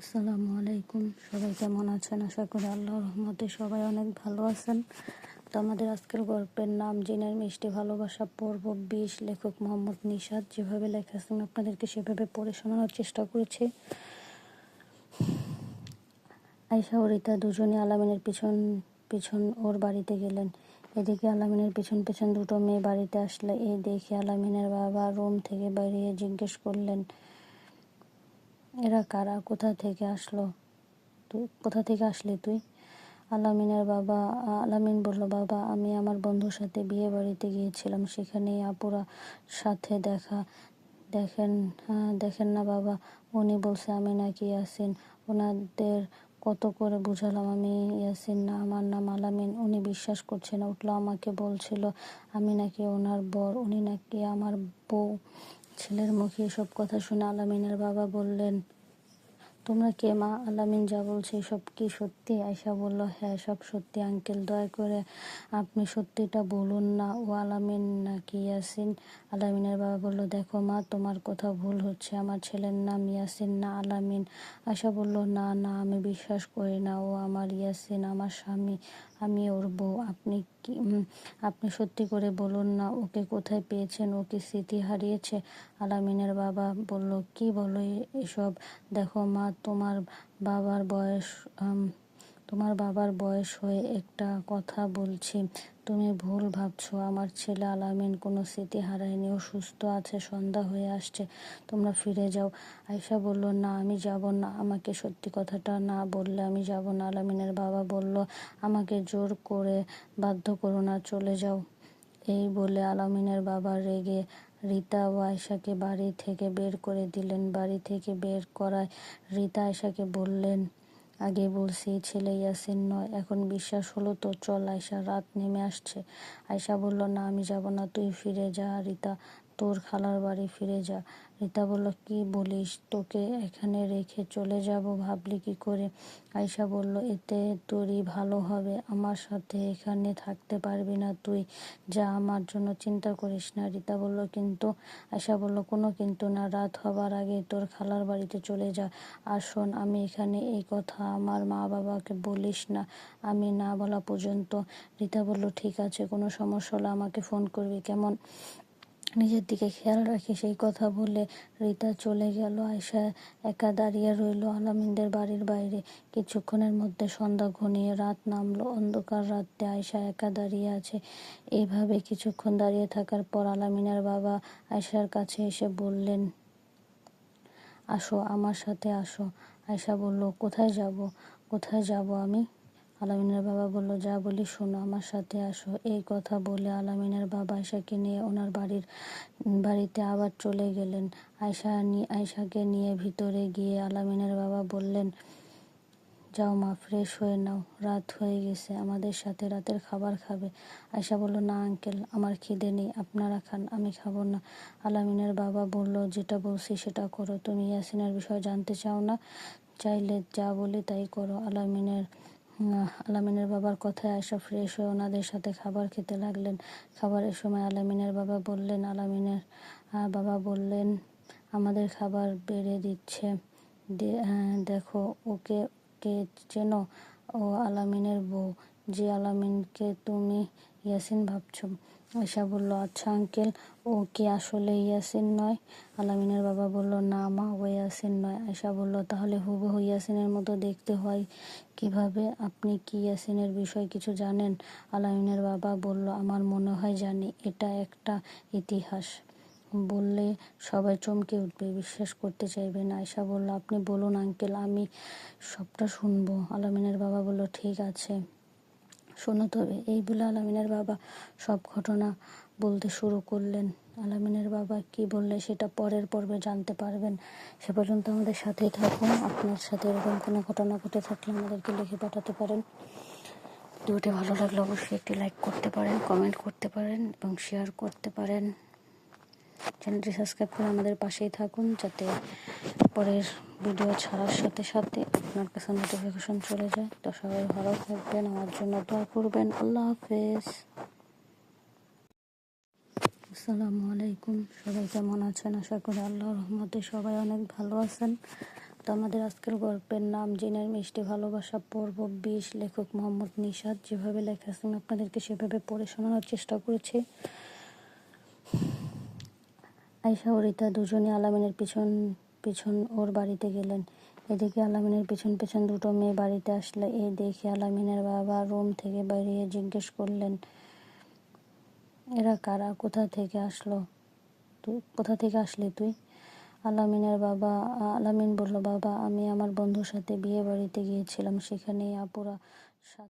আসসালামু আলাইকুম। সবাই কেমন আছেন? আশা করি আল্লাহর রহমতে সবাই অনেক ভালো আছেন। তো আমাদের আজকের গল্পের নাম জিনের মিষ্টি ভালোবাসা, পর্ব 20। লেখক মোহাম্মদ নিশাত। যেভাবে লেখা আছেন আপনাদেরকে সেভাবে পড়ে শোনানোর চেষ্টা করেছি। আয়শা ও রিতা দুজনে আলামিনের পিছন পিছন ওর বাড়িতে গেলেন। এদিকে আলামিনের পিছন পিছন দুটো মেয়ে বাড়িতে আসলে এই দেখে আলামিনের বাবা রুম থেকে বেরিয়ে জিজ্ঞেস করলেন, এরা কারা? কোথা থেকে আসলি তুই? আলামিন বলল, বাবা, আমি আমার বন্ধুর সাথে বিয়ে বাড়িতে গিয়েছিলাম, সেখানেই আপুরা সাথে দেখেন না বাবা, উনি বলছে আমি নাকি ইয়াসিন। ওনাদের কত করে বুঝালাম আমি ইয়াসিন না, আমার নাম আলামিন। উনি বিশ্বাস করছে না, উল্টো আমাকে বলছিল আমি নাকি ওনার বর, উনি নাকি আমার বউ। ছেলের মুখে এসব কথা শুনে আলামিনের বাবা বললেন, তোমরা কে মা? আলামিন যা বলছে সব কি সত্যি? আয়শা বলল, হ্যাঁ, সব সত্যি আঙ্কেল, দয়া করে আপনি সত্যিটা বলুন না, ও আলামিন নাকি ইয়াসিন? আলামিনের বাবা বলল, দেখো মা, তোমার কোথাও ভুল হচ্ছে, আমার ছেলের নাম ইয়াসিন না আলামিন। আয়শা বলল, না না, আমি বিশ্বাস করি না, ও আমার ইয়াসিন, আমার স্বামী, আমি ওর বউ। আপনি সত্যি করে বলুন না, ওকে কোথায় পেয়েছেন? ও কি স্মৃতি হারিয়েছে? আলামিনের বাবা বলল, কি বলো এসব? দেখো মা, তোমার বাবার বয়স হয়ে একটা কথা বলছি, তুমি ভুল ভাবছো। আমার ছেলে আলামিন কোনো স্মৃতি হারায়নি, ও সুস্থ আছে, সন্ধ্যা হয়ে আসছে, তোমরা ফিরে যাও। আয়শা বলল, না, আমি যাব না, আমাকে সত্যি কথাটা না বললে আমি যাব না। আলামিনের বাবা বলল, আমাকে জোর করে বাধ্য করো না, চলে যাও। এই বলে আলামিনের বাবা রেগে রিতা ও আয়শাকে বাড়ি থেকে বের করে দিলেন। বাড়ি থেকে বের করায় রিতা আয়শাকে বললেন, আগে বলছি ছেলে ইয়াসিন নয়, এখন বিশ্বাস হলো তো? চল আয়শা, রাত নেমে আসছে। আয়শা বলল, না, আমি যাব না, তুই ফিরে যা রিতা, তোর খালার বাড়ি ফিরে যা। রিতা বলল, কি বলিস? তোকে এখানে রেখে চলে যাব ভাবলি কি করে? আয়শা বলল, এতে তোরই ভালো হবে, আমার সাথে এখানে থাকতে পারবি না তুই, যা, আমার জন্য চিন্তা করিস না। রিতা বলল, কিন্তু? আয়শা বলল, কোনো কিন্তু না, রাত হবার আগে তোর খালার বাড়িতে চলে যা। আর শোন, আমি এখানে এই কথা আমার মা বাবাকে বলিস না, আমি না বলা পর্যন্ত। রিতা বলল, ঠিক আছে, কোনো সমস্যা হলে আমাকে ফোন করবি, কেমন? নিজের দিকে খেয়াল রাখিস। এই কথা বলে রিতা চলে গেল। আয়শা একা দাঁড়িয়ে রইল আলামিনদের বাড়ির বাইরে। কিছুক্ষণের মধ্যে সন্ধ্যা ঘনিয়ে রাত নামলো। অন্ধকার রাতে আয়শা একা দাঁড়িয়ে আছে। এইভাবে কিছুক্ষণ দাঁড়িয়ে থাকার পর আলামিনের বাবা আয়শার কাছে এসে বললেন, আসো, আমার সাথে আসো। আয়শা বলল, কোথায় যাব আমি? আলামিনের বাবা বলল, যা বলি শোনো, আমার সাথে আসো। এই কথা বলে আলামিনের বাবা আয়শাকে নিয়ে ওনার বাড়িতে আবার চলে গেলেন। আয়শাকে নিয়ে ভিতরে গিয়ে আলামিনের বাবা বললেন, যাও মা, ফ্রেশ হয়ে নাও, রাত হয়ে গেছে, আমাদের সাথে রাতের খাবার খাবে। আয়শা বলল, না আঙ্কেল, আমার খিদে নেই, আপনারা খান, আমি খাবো না। আলামিনের বাবা বলল, যেটা বলছি সেটা করো, তুমি ইয়াসিনের বিষয়ে জানতে চাও না? চাইলে যা বলি তাই করো। আলামিনের বাবার কথায় আয়শা ফ্রেশ হয়ে ওনাদের সাথে খাবার খেতে লাগলেন। খাবারের সময় আলামিনের বাবা বললেন, আমাদের খাবার বেড়ে দিচ্ছে, দেখো ওকে, কে চেনো? ও আলামিনের বউ, যে আলামিনকে তুমি ইয়াসিন ভাবছো। আয়শা বলল, আচ্ছা আঙ্কেল, ও কি আসলে ইয়াসিন নয়? আলামিনের বাবা বলল, না মা, ও ইয়াসিন নয়। আয়শা বলল, তাহলে হুবহু ইয়াসিনের মতো দেখতে হয় কিভাবে? আপনি কি ইয়াসিনের বিষয়ে কিছু জানেন? আলামিনের বাবা বলল, আমার মনে হয় জানি, এটা একটা ইতিহাস, বললে সবাই চমকে উঠবে, বিশ্বাস করতে চাইবে না। আয়শা বলল, আপনি বলুন আঙ্কেল, আমি সবটা শুনবো। আলামিনের বাবা বলল, ঠিক আছে, শোনো তবে। এই বলে আলামিনের বাবা সব ঘটনা বলতে শুরু করলেন। আলামিনের বাবা কি বললে সেটা পরের পর্বে জানতে পারবেন। সে পর্যন্ত আমাদের সাথেই থাকুন। আপনার সাথে এরকম কোনো ঘটনা ঘটে থাকলে আমাদেরকে লিখে পাঠাতে পারেন। ভিডিওটি ভালো লাগলে অবশ্যই একটি লাইক করতে পারেন, কমেন্ট করতে পারেন এবং শেয়ার করতে পারেন। চ্যানেলটি সাবস্ক্রাইব করে আমাদের পাশেই থাকুন, যাতে পরের ভিডিও ছাড়ার সাথে সাথে আপনার কাছে নোটিফিকেশন চলে যায়। তো সবাই ভালো থাকবেন, আমার জন্য দোয়া করবেন। আল্লাহ হাফেজ। আসসালামু আলাইকুম। সবাই কেমন আছেন? আশা করি আল্লাহর রহমতে সবাই অনেক ভালো আছেন। তো তো আমাদের আজকের গল্পের নাম জিনের মিষ্টি ভালোবাসা পর্ব 20। লেখক মোহাম্মদ নিশাত। যেভাবে লেখা আছে আমি আপনাদেরকে সেভাবে পড়ে শোনানোর চেষ্টা করেছি। আয়শা ও রিতা দুজনে আলামিনের পিছন পিছন ওর বাড়িতে গেলেন। এদিকে আলামিনের পিছন পিছন দুটো মেয়ে বাড়িতে আসলে এই দেখে আলামিনের বাবা রুম থেকে বেরিয়ে জিজ্ঞেস করলেন, এরা কারা? কোথা থেকে আসলি তুই? আলামিন বলল, বাবা, আমি আমার বন্ধুর সাথে বিয়ে বাড়িতে গিয়েছিলাম, সেখানেই আপুরা